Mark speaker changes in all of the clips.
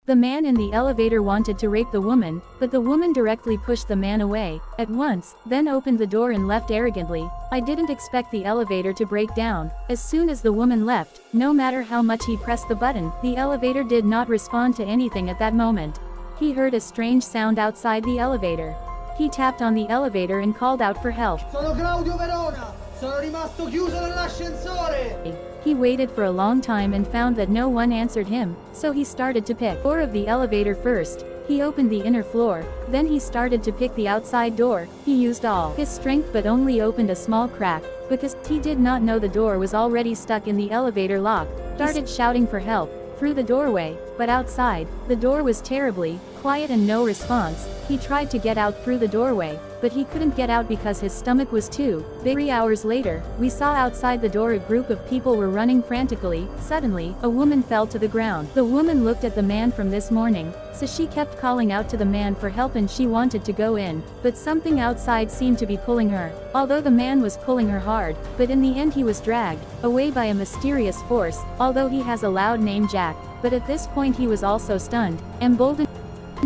Speaker 1: The man in the elevator wanted to rape the woman, but the woman directly pushed the man away, at once, then opened the door and left arrogantly. I didn't expect the elevator to break down. As soon as the woman left, no matter how much he pressed the button, the elevator did not respond to anything at that moment. He heard a strange sound outside the elevator. He tapped on the elevator and called out for help.
Speaker 2: Sono Claudio Verona! Sono rimasto chiuso nell'ascensore!
Speaker 1: He waited for a long time and found that no one answered him, so he started to pick the door of the elevator first. He opened the inner floor, then he started to pick the outside door. He used all his strength but only opened a small crack, because he did not know the door was already stuck in the elevator lock. He started shouting for help through the doorway, but outside, the door was terribly quiet and no response. He tried to get out through the doorway, but he couldn't get out because his stomach was too big. 3 hours later, we saw outside the door a group of people were running frantically. Suddenly, a woman fell to the ground. The woman looked at the man from this morning, so she kept calling out to the man for help and she wanted to go in, but something outside seemed to be pulling her. Although the man was pulling her hard, but in the end he was dragged away by a mysterious force. Although he has a loud name Jack, but at this point he was also stunned, emboldened.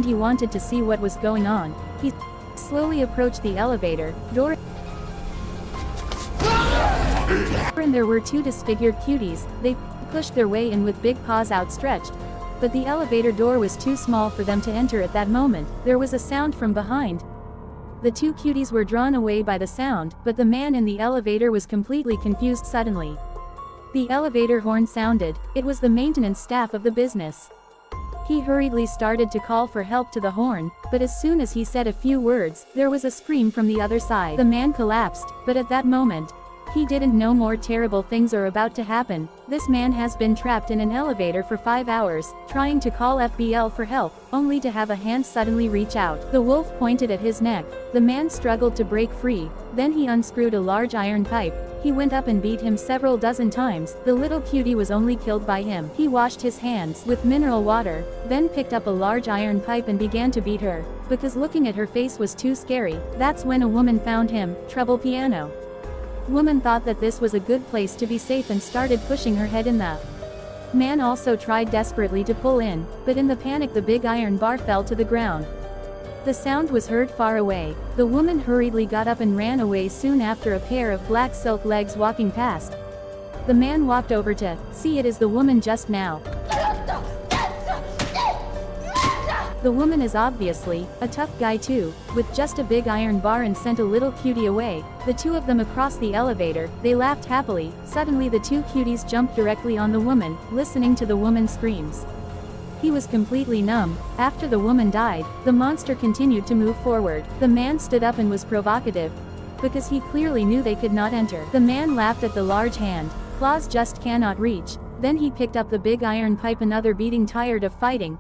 Speaker 1: He wanted to see what was going on. He slowly approached the elevator door, and there were 2 disfigured cuties. They pushed their way in with big paws outstretched, but the elevator door was too small for them to enter at that moment. There was a sound from behind. The 2 cuties were drawn away by the sound, but the man in the elevator was completely confused suddenly. The elevator horn sounded. It was the maintenance staff of the business. He hurriedly started to call for help to the horn, but as soon as he said a few words, there was a scream from the other side. The man collapsed, but at that moment, he didn't know more terrible things are about to happen. This man has been trapped in an elevator for 5 hours, trying to call FBL for help, only to have a hand suddenly reach out. The wolf pointed at his neck. The man struggled to break free, then he unscrewed a large iron pipe. He went up and beat him several dozen times. The little cutie was only killed by him. He washed his hands with mineral water, then picked up a large iron pipe and began to beat her, because looking at her face was too scary. That's when a woman found him. Treble piano. Woman thought that this was a good place to be safe and started pushing her head in. The man also tried desperately to pull in, but in the panic the big iron bar fell to the ground. The sound was heard far away. The woman hurriedly got up and ran away soon after a pair of black silk legs walking past. The man walked over to see it is the woman just now. The woman is obviously a tough guy too, with just a big iron bar, and sent a little cutie away. The 2 of them across the elevator, they laughed happily. Suddenly the 2 cuties jumped directly on the woman, listening to the woman's screams. He was completely numb. After the woman died, the monster continued to move forward. The man stood up and was provocative, because he clearly knew they could not enter. The man laughed at the large hand. Claws just cannot reach. Then he picked up the big iron pipe. Another beating. Tired of fighting?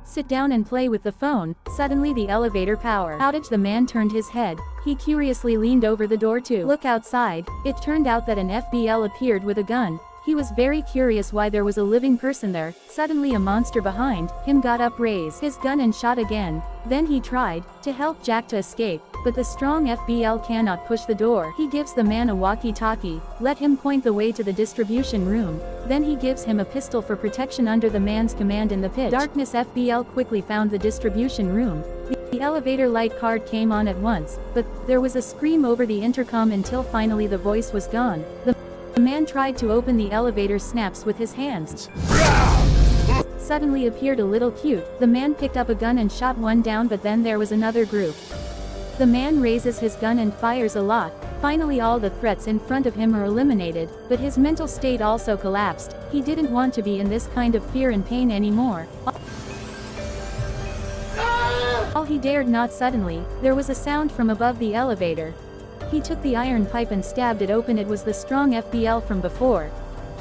Speaker 1: Sit down and play with the phone. Suddenly the elevator power outage. The man turned his head. He curiously leaned over the door to look outside. It turned out that an FBL appeared with a gun. He was very curious why there was a living person there. Suddenly a monster behind him got up, raised his gun and shot again. Then he tried to help Jack to escape, but the strong FBL cannot push the door. He gives the man a walkie-talkie, let him point the way to the distribution room. Then he gives him a pistol for protection under the man's command. In the pitch darkness, FBL quickly found the distribution room. The elevator light card came on at once, but there was a scream over the intercom until finally the voice was gone. The man tried to open the elevator snaps with his hands. Suddenly appeared a little cute. The man picked up a gun and shot one down, but then there was another group. The man raises his gun and fires a lot. Finally all the threats in front of him are eliminated, but his mental state also collapsed. He didn't want to be in this kind of fear and pain anymore. All he dared not. Suddenly, there was a sound from above the elevator. He took the iron pipe and stabbed it open. It was the strong FBL from before.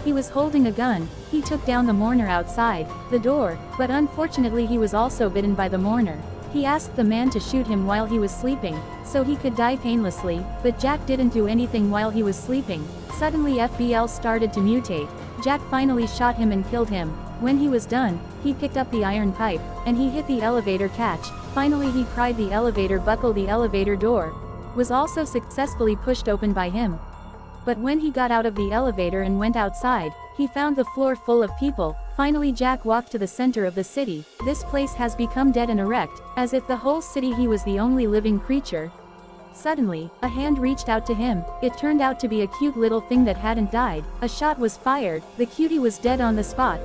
Speaker 1: He was holding a gun. He took down the mourner outside the door, but unfortunately he was also bitten by the mourner. He asked the man to shoot him while he was sleeping, so he could die painlessly, but Jack didn't do anything while he was sleeping. Suddenly FBL started to mutate. Jack finally shot him and killed him. When he was done, he picked up the iron pipe, and he hit the elevator catch. Finally he pried the elevator buckle. The elevator door was also successfully pushed open by him. But when he got out of the elevator and went outside, He found the floor full of people. Finally Jack walked to the center of the city. This place has become dead and erect, as if the whole city he was the only living creature. Suddenly, a hand reached out to him. It turned out to be a cute little thing that hadn't died. A shot was fired. The cutie was dead on the spot.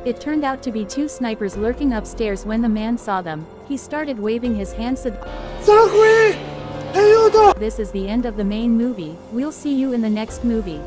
Speaker 1: It turned out to be two snipers lurking upstairs. When the man saw them, he started waving his hands.
Speaker 2: Sono qui! Aiuto!
Speaker 1: This is the end of the main movie. We'll see you in the next movie.